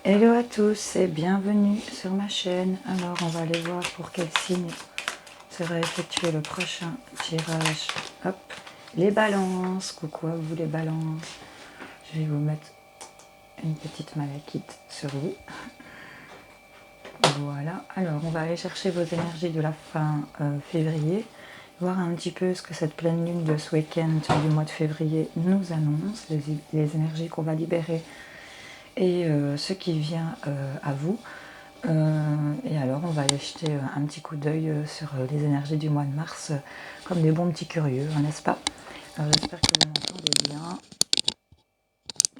Hello à tous et bienvenue sur ma chaîne. Alors on va aller voir pour quel signe sera effectué le prochain tirage. Hop, les balances. Coucou à vous les balances. Je vais vous mettre une petite malachite sur vous. Voilà, alors on va aller chercher vos énergies de la fin février. Voir un petit peu ce que cette pleine lune de ce week-end du mois de février nous annonce. Les énergies qu'on va libérer et ce qui vient à vous. Et alors on va aller jeter un petit coup d'œil sur les énergies du mois de mars, comme des bons petits curieux, n'est-ce pas? Alors j'espère que vous m'entendez bien.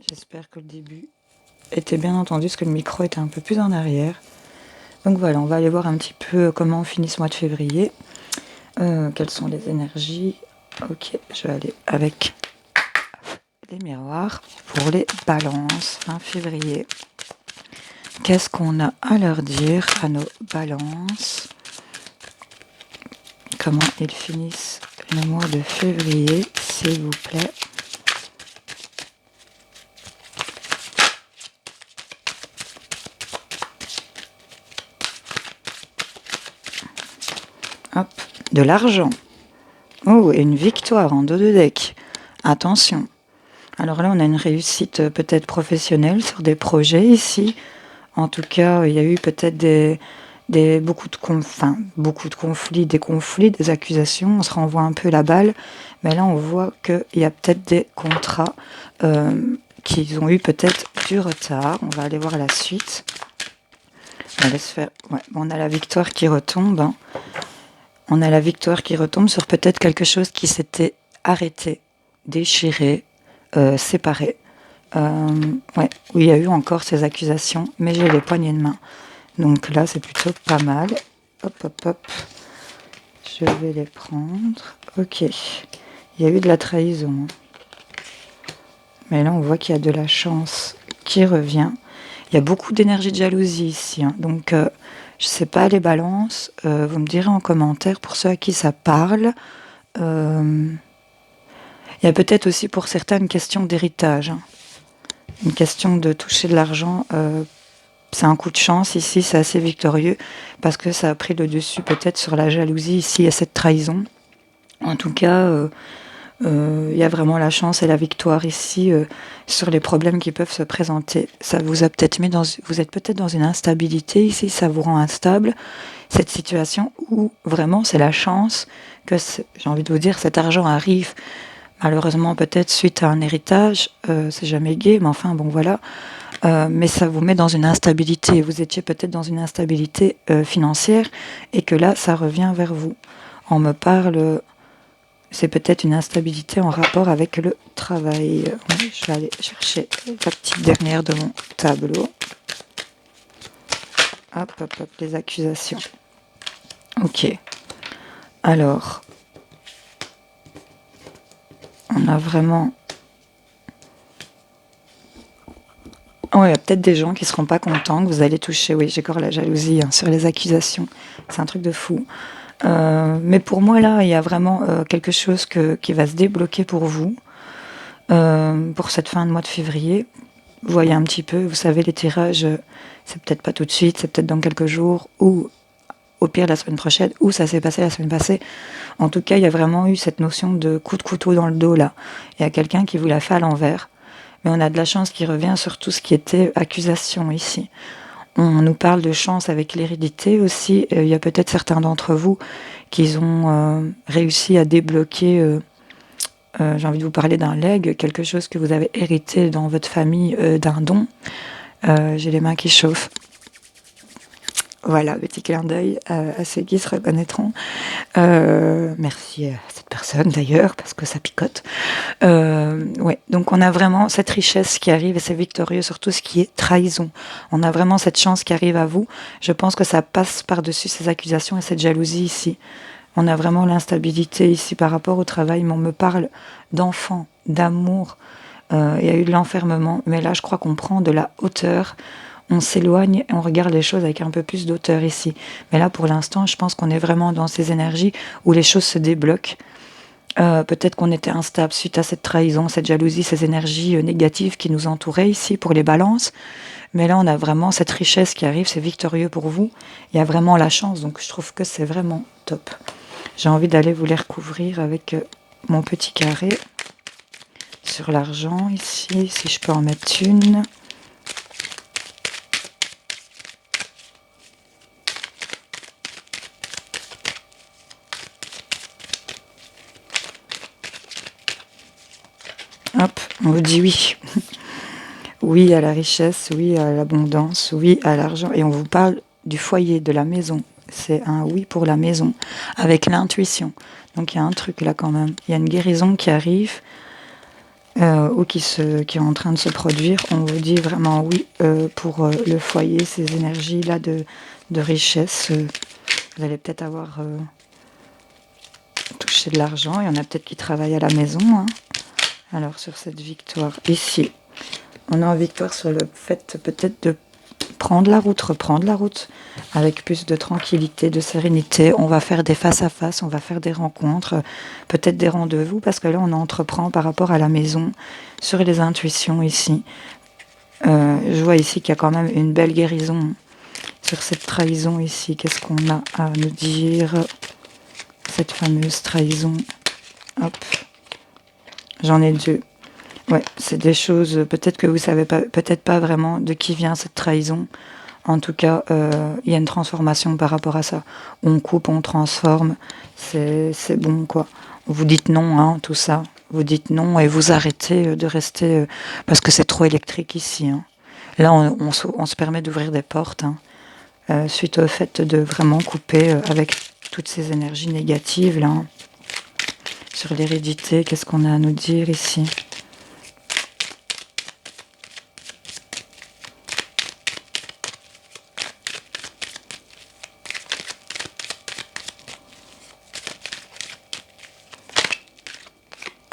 J'espère que le début était bien entendu, parce que le micro était un peu plus en arrière. Donc voilà, on va aller voir un petit peu comment on finit ce mois de février. Quelles sont les énergies? Ok, je vais aller avec les miroirs pour les balances fin février. Qu'est-ce qu'on a à leur dire à nos balances? Comment ils finissent le mois de février, s'il vous plaît? Hop, de l'argent. Oh, et une victoire en dos de deck. Attention. Alors là, on a une réussite peut-être professionnelle sur des projets ici. En tout cas, il y a eu peut-être beaucoup de conflits, des conflits, des accusations. On se renvoie un peu la balle. Mais là, on voit qu'il y a peut-être des contrats qui ont eu peut-être du retard. On va aller voir la suite. On laisse faire. Ouais, on a la victoire qui retombe. Hein. On a la victoire qui retombe sur peut-être quelque chose qui s'était arrêté, déchiré, séparé. Ouais, où il y a eu encore ces accusations, mais j'ai les poignées de main. Donc là, c'est plutôt pas mal. Hop, hop, hop. Je vais les prendre. Ok. Il y a eu de la trahison. Mais là, on voit qu'il y a de la chance qui revient. Il y a beaucoup d'énergie de jalousie ici. Hein. Donc, je ne sais pas les balances. Vous me direz en commentaire pour ceux à qui ça parle. Il y a peut-être aussi pour certains une question d'héritage. Hein. Une question de toucher de l'argent. C'est un coup de chance ici, c'est assez victorieux. Parce que ça a pris le dessus peut-être sur la jalousie ici et cette trahison. En tout cas... il y a vraiment la chance et la victoire ici sur les problèmes qui peuvent se présenter. Ça vous a peut-être mis vous êtes peut-être dans une instabilité ici, ça vous rend instable, cette situation où vraiment c'est la chance que, j'ai envie de vous dire, cet argent arrive. Malheureusement peut-être suite à un héritage, c'est jamais gai, mais enfin bon voilà. Mais ça vous met dans une instabilité. Vous étiez peut-être dans une instabilité financière et que là ça revient vers vous. On me parle... C'est peut-être une instabilité en rapport avec le travail. Oui, je vais aller chercher la petite dernière de mon tableau. Hop, hop, hop, les accusations. Ok. Alors, on a vraiment... Oh, il y a peut-être des gens qui ne seront pas contents, que vous allez toucher. Oui, j'ai encore la jalousie hein, sur les accusations. C'est un truc de fou. Mais pour moi, là, il y a vraiment quelque chose qui va se débloquer pour vous, pour cette fin de mois de février. Vous voyez un petit peu, vous savez, les tirages, c'est peut-être pas tout de suite, c'est peut-être dans quelques jours, ou au pire la semaine prochaine, ou ça s'est passé la semaine passée. En tout cas, il y a vraiment eu cette notion de coup de couteau dans le dos, là. Il y a quelqu'un qui vous l'a fait à l'envers. Mais on a de la chance qui revient sur tout ce qui était accusation ici. On nous parle de chance avec l'hérédité aussi. Il y a peut-être certains d'entre vous qui ont réussi à débloquer, j'ai envie de vous parler d'un legs, quelque chose que vous avez hérité dans votre famille d'un don. J'ai les mains qui chauffent. Voilà, petit clin d'œil à ceux qui se reconnaîtront. Merci à cette personne d'ailleurs, parce que ça picote. Ouais, donc on a vraiment cette richesse qui arrive et c'est victorieux sur tout ce qui est trahison. On a vraiment cette chance qui arrive à vous. Je pense que ça passe par-dessus ces accusations et cette jalousie ici. On a vraiment l'instabilité ici par rapport au travail, mais on me parle d'enfants, d'amour. Il y a eu de l'enfermement, mais là je crois qu'on prend de la hauteur. On s'éloigne et on regarde les choses avec un peu plus d'auteur ici. Mais là, pour l'instant, je pense qu'on est vraiment dans ces énergies où les choses se débloquent. Peut-être qu'on était instable suite à cette trahison, cette jalousie, ces énergies négatives qui nous entouraient ici pour les balances. Mais là, on a vraiment cette richesse qui arrive, c'est victorieux pour vous. Il y a vraiment la chance, donc je trouve que c'est vraiment top. J'ai envie d'aller vous les recouvrir avec mon petit carré sur l'argent ici, si je peux en mettre une. Hop, on vous dit oui. Oui à la richesse, oui à l'abondance, oui à l'argent. Et on vous parle du foyer, de la maison. C'est un oui pour la maison, avec l'intuition. Donc il y a un truc là quand même. Il y a une guérison qui arrive ou qui est en train de se produire. On vous dit vraiment oui pour le foyer, ces énergies-là de richesse. Vous allez peut-être avoir touché de l'argent. Il y en a peut-être qui travaillent à la maison. Hein. Alors sur cette victoire ici, on est en victoire sur le fait peut-être de prendre la route, reprendre la route avec plus de tranquillité, de sérénité. On va faire des face-à-face, on va faire des rencontres, peut-être des rendez-vous, parce que là, on entreprend par rapport à la maison, sur les intuitions ici. Je vois ici qu'il y a quand même une belle guérison sur cette trahison ici. Qu'est-ce qu'on a à nous dire? Cette fameuse trahison. Hop. J'en ai deux. Ouais, c'est des choses, peut-être que vous savez pas, peut-être pas vraiment de qui vient cette trahison. En tout cas, il y a une transformation par rapport à ça. On coupe, on transforme, c'est bon quoi. Vous dites non, hein, tout ça. Vous dites non et vous arrêtez de rester, parce que c'est trop électrique ici. Hein. Là, on se permet d'ouvrir des portes, hein, suite au fait de vraiment couper avec toutes ces énergies négatives là. Hein. Sur l'hérédité, qu'est-ce qu'on a à nous dire ici?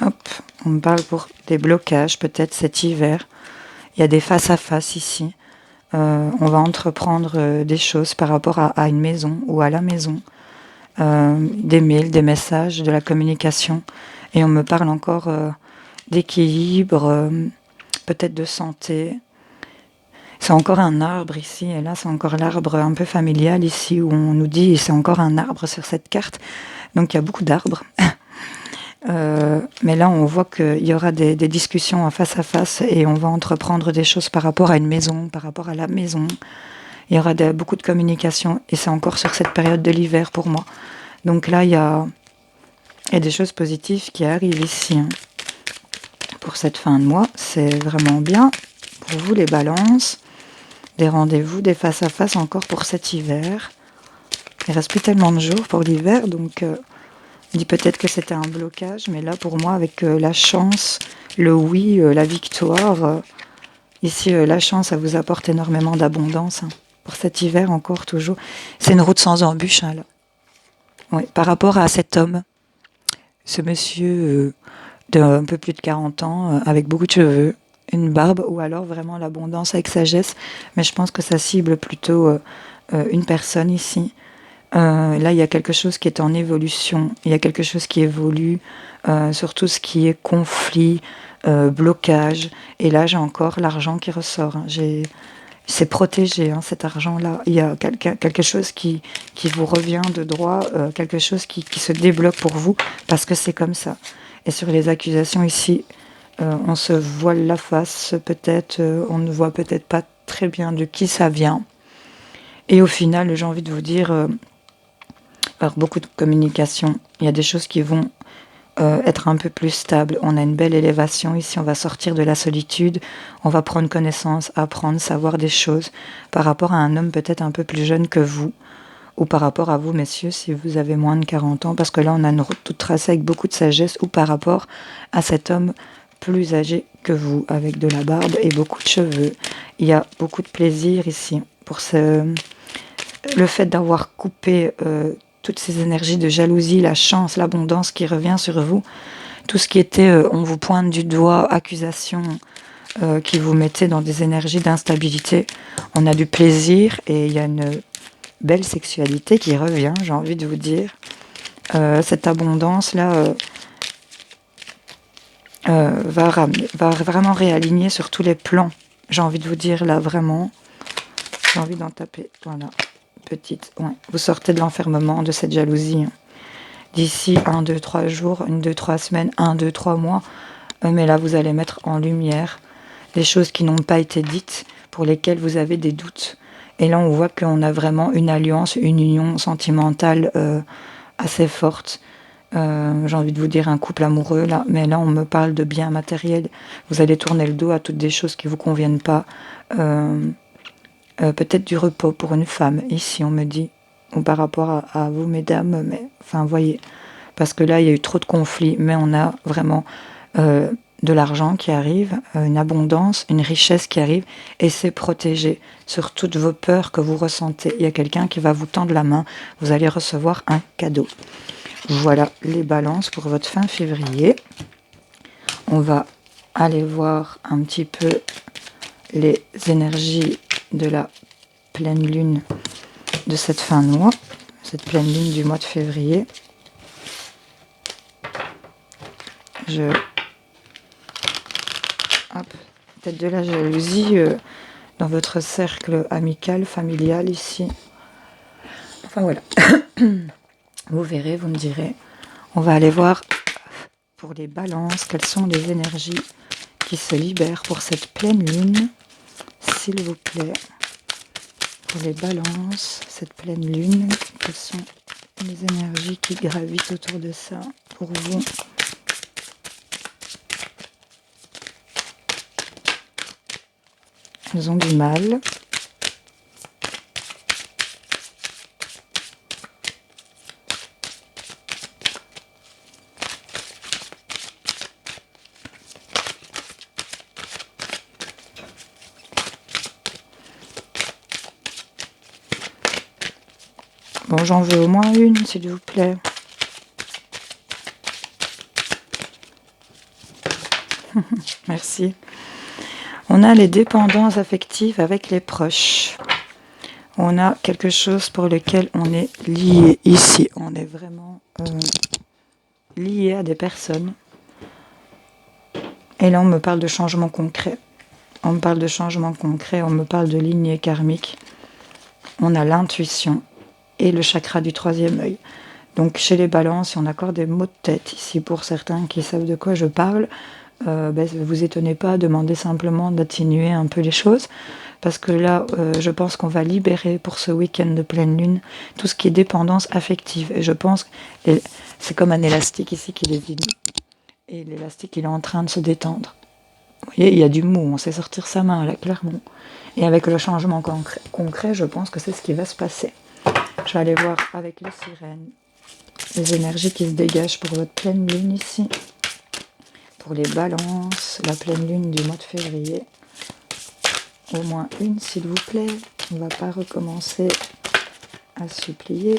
Hop, on me parle pour des blocages, peut-être cet hiver. Il y a des face-à-face ici. On va entreprendre des choses par rapport à une maison ou à la maison. Des mails, des messages, de la communication. Et on me parle encore d'équilibre, peut-être de santé. C'est encore un arbre ici, et là c'est encore l'arbre un peu familial ici, où on nous dit c'est encore un arbre sur cette carte. Donc il y a beaucoup d'arbres. Mais là, on voit qu'il y aura des discussions en face à face et on va entreprendre des choses par rapport à une maison, par rapport à la maison. Il y aura beaucoup de communication et c'est encore sur cette période de l'hiver pour moi. Donc là, il y a des choses positives qui arrivent ici. Hein. Pour cette fin de mois, c'est vraiment bien. Pour vous, les balances, des rendez-vous, des face à face encore pour cet hiver. Il reste plus tellement de jours pour l'hiver, donc... On dit peut-être que c'était un blocage, mais là pour moi avec la chance, le oui, la victoire, ici la chance, ça vous apporte énormément d'abondance. Hein. Pour cet hiver encore toujours. C'est une route sans embûche hein, là. Oui, par rapport à cet homme, ce monsieur d'un peu plus de 40 ans, avec beaucoup de cheveux, une barbe, ou alors vraiment l'abondance avec sagesse, mais je pense que ça cible plutôt une personne ici. Là, il y a quelque chose qui est en évolution. Il y a quelque chose qui évolue sur tout ce qui est conflit, blocage. Et là, j'ai encore l'argent qui ressort. Hein. C'est protégé, hein, cet argent-là. Il y a quelque chose qui vous revient de droit, quelque chose qui se débloque pour vous, parce que c'est comme ça. Et sur les accusations ici, on se voile la face, peut-être, on ne voit peut-être pas très bien de qui ça vient. Et au final, j'ai envie de vous dire... par beaucoup de communication, il y a des choses qui vont être un peu plus stables. On a une belle élévation ici, on va sortir de la solitude, on va prendre connaissance, apprendre, savoir des choses par rapport à un homme peut-être un peu plus jeune que vous, ou par rapport à vous, messieurs, si vous avez moins de 40 ans, parce que là, on a une route toute tracée avec beaucoup de sagesse, ou par rapport à cet homme plus âgé que vous, avec de la barbe et beaucoup de cheveux. Il y a beaucoup de plaisir ici, pour le fait d'avoir coupé... toutes ces énergies de jalousie, la chance, l'abondance qui revient sur vous, tout ce qui était, on vous pointe du doigt, accusation, qui vous mettait dans des énergies d'instabilité. On a du plaisir et il y a une belle sexualité qui revient, j'ai envie de vous dire. Cette abondance-là, va vraiment réaligner sur tous les plans. J'ai envie de vous dire là, vraiment. J'ai envie d'en taper. Voilà. Petite. Ouais. Vous sortez de l'enfermement, de cette jalousie. D'ici 1, 2, 3 jours, 1, 2, 3 semaines, 1, 2, 3 mois. Mais là, vous allez mettre en lumière des choses qui n'ont pas été dites, pour lesquelles vous avez des doutes. Et là, on voit qu'on a vraiment une alliance, une union sentimentale assez forte. J'ai envie de vous dire un couple amoureux, là. Mais là, on me parle de biens matériels. Vous allez tourner le dos à toutes des choses qui ne vous conviennent pas. Peut-être du repos pour une femme, ici, on me dit. Ou par rapport à vous, mesdames. Mais, enfin, voyez. Parce que là, il y a eu trop de conflits. Mais on a vraiment... de l'argent qui arrive, une abondance, une richesse qui arrive, et c'est protégé sur toutes vos peurs que vous ressentez. Il y a quelqu'un qui va vous tendre la main, vous allez recevoir un cadeau. Voilà les balances pour votre fin février. On va aller voir un petit peu les énergies de la pleine lune de cette fin de mois, cette pleine lune du mois de février. Peut-être de la jalousie dans votre cercle amical, familial ici. Enfin voilà. Vous verrez, vous me direz. On va aller voir pour les balances, quelles sont les énergies qui se libèrent pour cette pleine lune, s'il vous plaît. Pour les balances, cette pleine lune, quelles sont les énergies qui gravitent autour de ça pour vous? Elles ont du mal. Bon, j'en veux au moins une, s'il vous plaît. Merci. On a les dépendances affectives avec les proches. On a quelque chose pour lequel on est lié ici. On est vraiment lié à des personnes. Et là, on me parle de changement concret. On me parle de changement concret, on me parle de lignée karmique. On a l'intuition et le chakra du troisième œil. Donc chez les balances, on accorde des mots de tête ici pour certains qui savent de quoi je parle. Vous étonnez pas, demandez simplement d'atténuer un peu les choses, parce que là, je pense qu'on va libérer pour ce week-end de pleine lune tout ce qui est dépendance affective. Et je pense que c'est comme un élastique ici qui est vide. Et l'élastique, il est en train de se détendre. Vous voyez, il y a du mou, on sait sortir sa main, là, clairement. Et avec le changement concret, je pense que c'est ce qui va se passer. Je vais aller voir avec les sirènes les énergies qui se dégagent pour votre pleine lune ici. Pour les balances, la pleine lune du mois de février. Au moins une, s'il vous plaît. On ne va pas recommencer à supplier.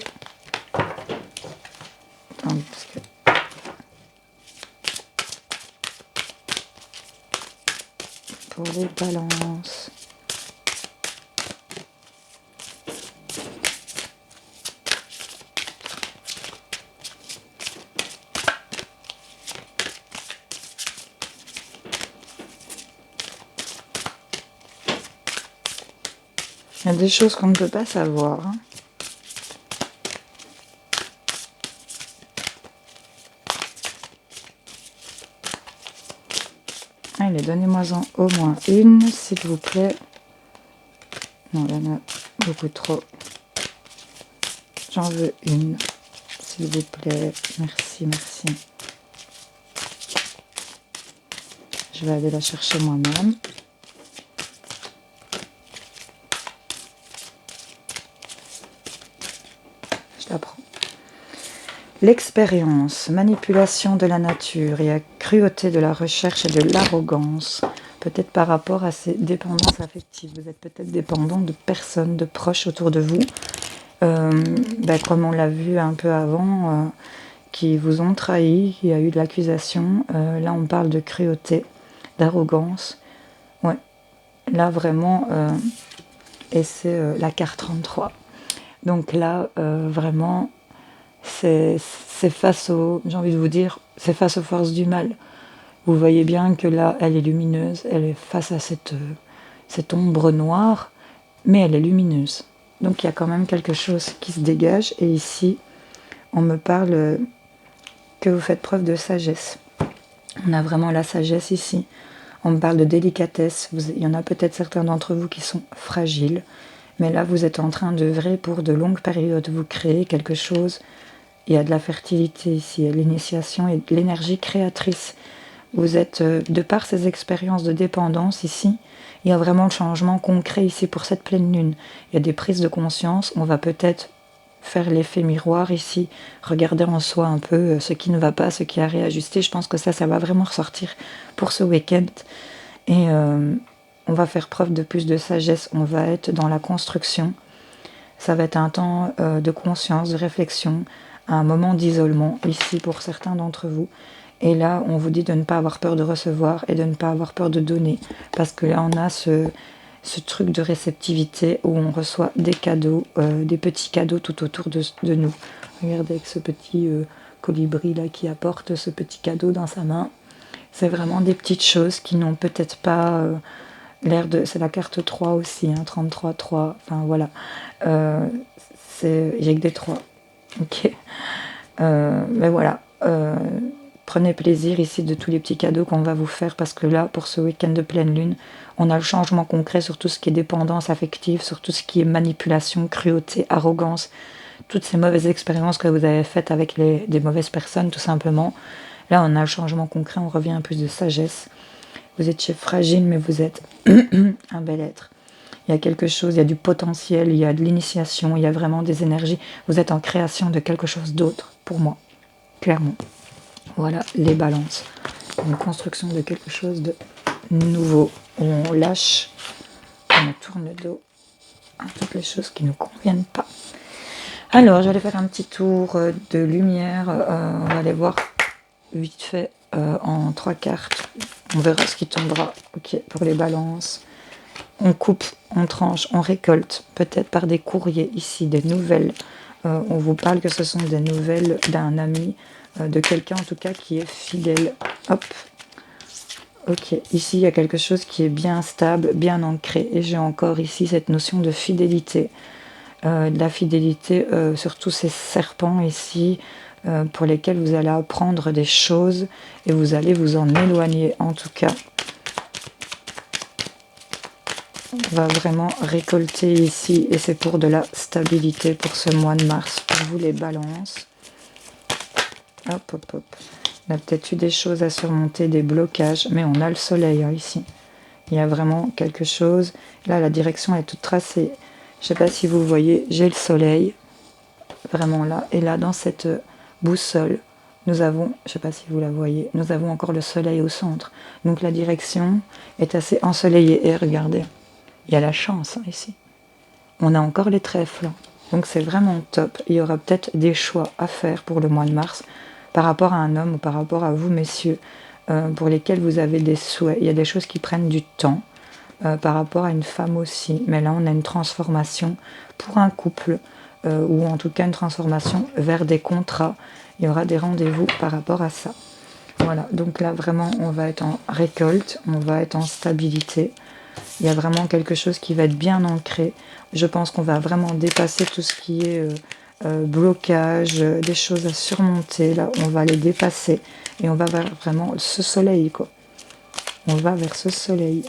Attendez, parce que... Pour les balances. Il y a des choses qu'on ne peut pas savoir. Allez, donnez-moi-en au moins une, s'il vous plaît. Non, il y en a beaucoup trop. J'en veux une, s'il vous plaît. Merci, merci. Je vais aller la chercher moi-même. Je la prends. L'expérience, manipulation de la nature et la cruauté de la recherche et de l'arrogance, peut-être par rapport à ces dépendances affectives. Vous êtes peut-être dépendant de personnes, de proches autour de vous, comme on l'a vu un peu avant, qui vous ont trahi, il y a eu de l'accusation. Là, on parle de cruauté, d'arrogance. Ouais, là, vraiment, et c'est la carte 33. Donc là, vraiment... C'est face aux, j'ai envie de vous dire, c'est face aux forces du mal. Vous voyez bien que là, elle est lumineuse, elle est face à cette ombre noire, mais elle est lumineuse. Donc il y a quand même quelque chose qui se dégage. Et ici, on me parle que vous faites preuve de sagesse. On a vraiment la sagesse ici. On me parle de délicatesse. Il y en a peut-être certains d'entre vous qui sont fragiles. Mais là, vous êtes en train d'œuvrer pour de longues périodes. Vous créez quelque chose. Il y a de la fertilité ici, il y a de l'initiation et de l'énergie créatrice. Vous êtes, de par ces expériences de dépendance ici, il y a vraiment le changement concret ici pour cette pleine lune. Il y a des prises de conscience. On va peut-être faire l'effet miroir ici, regarder en soi un peu ce qui ne va pas, ce qui a réajusté. Je pense que ça va vraiment ressortir pour ce week-end. Et on va faire preuve de plus de sagesse. On va être dans la construction. Ça va être un temps de conscience, de réflexion, un moment d'isolement ici pour certains d'entre vous. Et là, on vous dit de ne pas avoir peur de recevoir et de ne pas avoir peur de donner. Parce que là, on a ce truc de réceptivité où on reçoit des cadeaux, des petits cadeaux tout autour de nous. Regardez avec ce petit colibri là qui apporte ce petit cadeau dans sa main. C'est vraiment des petites choses qui n'ont peut-être pas l'air de... C'est la carte 3 aussi, hein, 33, 3, enfin voilà. J'ai que des 3. Ok. Mais voilà. Prenez plaisir ici de tous les petits cadeaux qu'on va vous faire parce que là, pour ce week-end de pleine lune, on a le changement concret sur tout ce qui est dépendance affective, sur tout ce qui est manipulation, cruauté, arrogance, toutes ces mauvaises expériences que vous avez faites avec des mauvaises personnes, tout simplement. Là, on a le changement concret, on revient à plus de sagesse. Vous étiez fragile, mais vous êtes un bel être. Il y a quelque chose, il y a du potentiel, il y a de l'initiation, il y a vraiment des énergies. Vous êtes en création de quelque chose d'autre, pour moi, clairement. Voilà les balances. Une construction de quelque chose de nouveau. On lâche, on tourne le dos à toutes les choses qui ne nous conviennent pas. Alors, je vais aller faire un petit tour de lumière. On va aller voir vite fait en 3 cartes. On verra ce qui tombera. Ok, pour les balances. On coupe, on tranche, on récolte, peut-être par des courriers ici, des nouvelles. On vous parle que ce sont des nouvelles d'un ami, de quelqu'un en tout cas qui est fidèle. Hop. Ok, ici il y a quelque chose qui est bien stable, bien ancré. Et j'ai encore ici cette notion de fidélité. De la fidélité sur tous ces serpents ici, pour lesquels vous allez apprendre des choses et vous allez vous en éloigner en tout cas. On va vraiment récolter ici et c'est pour de la stabilité pour ce mois de mars. Pour vous les balances. Hop, hop, hop. On a peut-être eu des choses à surmonter, des blocages, mais on a le soleil hein, ici. Il y a vraiment quelque chose. Là, la direction est toute tracée. Je ne sais pas si vous voyez, j'ai le soleil, vraiment là. Et là, dans cette boussole, nous avons, je ne sais pas si vous la voyez, nous avons encore le soleil au centre. Donc la direction est assez ensoleillée. Et regardez, il y a la chance hein, ici. On a encore les trèfles. Donc c'est vraiment top. Il y aura peut-être des choix à faire pour le mois de mars par rapport à un homme ou par rapport à vous, messieurs, pour lesquels vous avez des souhaits. Il y a des choses qui prennent du temps par rapport à une femme aussi. Mais là, on a une transformation pour un couple ou en tout cas une transformation vers des contrats. Il y aura des rendez-vous par rapport à ça. Voilà, donc là, vraiment, on va être en récolte, on va être en stabilité. Il y a vraiment quelque chose qui va être bien ancré. Je pense qu'on va vraiment dépasser tout ce qui est blocage, des choses à surmonter. Là, on va les dépasser et on va vers vraiment ce soleil, quoi. On va vers ce soleil.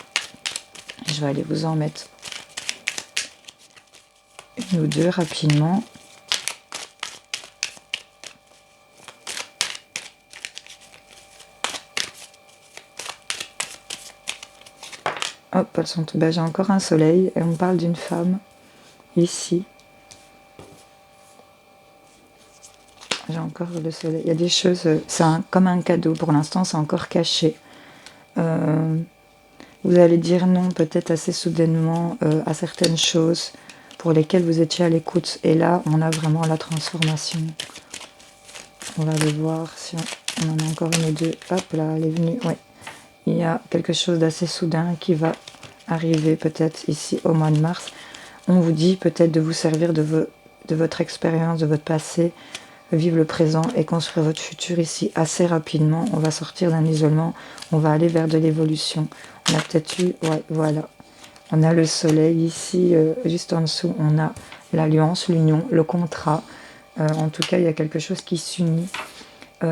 Je vais aller vous en mettre une ou deux rapidement. Hop, elles sont... Ben, j'ai encore un soleil et on parle d'une femme ici. J'ai encore le soleil. Il y a des choses, c'est comme un cadeau. Pour l'instant, c'est encore caché. Vous allez dire non peut-être assez soudainement à certaines choses pour lesquelles vous étiez à l'écoute. Et là, on a vraiment la transformation. On va aller voir si on en a encore une ou deux. Hop, là, elle est venue. Ouais. Il y a quelque chose d'assez soudain qui va arriver peut-être ici au mois de mars. On vous dit peut-être de vous servir de votre expérience, de votre passé, vivre le présent et construire votre futur ici assez rapidement. On va sortir d'un isolement, on va aller vers de l'évolution. On a peut-être eu, ouais, voilà. On a le soleil ici, juste en dessous, on a l'alliance, l'union, le contrat. En tout cas, il y a quelque chose qui s'unit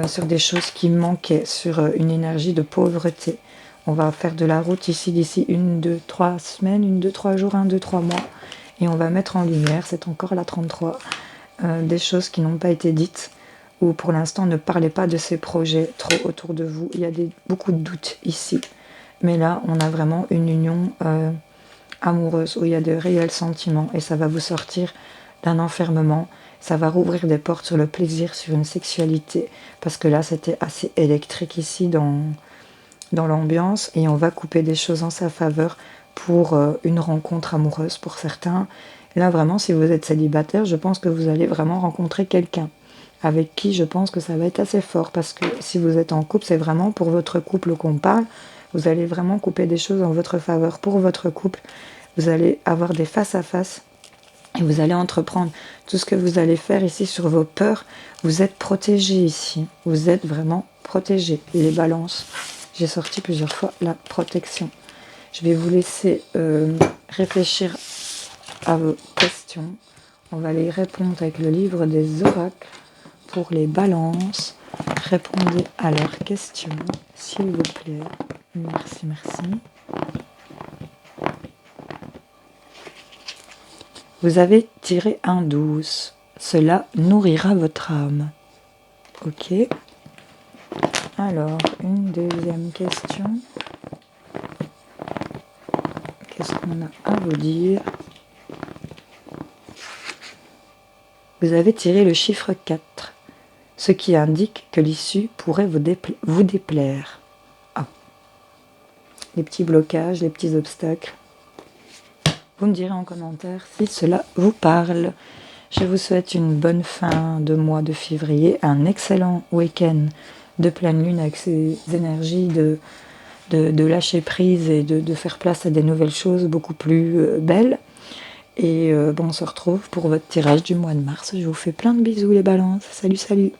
sur des choses qui manquaient, sur une énergie de pauvreté. On va faire de la route ici d'ici 1, 2, 3 semaines, 1, 2, 3 jours, 1, 2, 3 mois. Et on va mettre en lumière, c'est encore la 33, des choses qui n'ont pas été dites, ou pour l'instant ne parlez pas de ces projets trop autour de vous. Il y a beaucoup de doutes ici. Mais là, on a vraiment une union amoureuse, où il y a de réels sentiments, et ça va vous sortir d'un enfermement, ça va rouvrir des portes sur le plaisir, sur une sexualité, parce que là c'était assez électrique ici dans l'ambiance, et on va couper des choses en sa faveur pour une rencontre amoureuse pour certains. Et là vraiment, si vous êtes célibataire, je pense que vous allez vraiment rencontrer quelqu'un avec qui je pense que ça va être assez fort, parce que si vous êtes en couple, c'est vraiment pour votre couple qu'on parle. Vous allez vraiment couper des choses en votre faveur pour votre couple. Vous allez avoir des face-à-face et vous allez entreprendre tout ce que vous allez faire ici sur vos peurs. Vous êtes protégés ici. Vous êtes vraiment protégés. Et les balances, j'ai sorti plusieurs fois la protection. Je vais vous laisser réfléchir à vos questions. On va les répondre avec le livre des oracles pour les balances. Répondez à leurs questions, s'il vous plaît. Merci, merci. Vous avez tiré un 12. Cela nourrira votre âme. Ok. Alors, une deuxième question. Qu'est-ce qu'on a à vous dire? Vous avez tiré le chiffre 4, ce qui indique que l'issue pourrait vous déplaire. Ah. Les petits blocages, les petits obstacles. Vous me direz en commentaire si cela vous parle. Je vous souhaite une bonne fin de mois de février, un excellent week-end de pleine lune avec ces énergies de lâcher prise et de faire place à des nouvelles choses beaucoup plus belles. Et on se retrouve pour votre tirage du mois de mars. Je vous fais plein de bisous les balances. Salut, salut!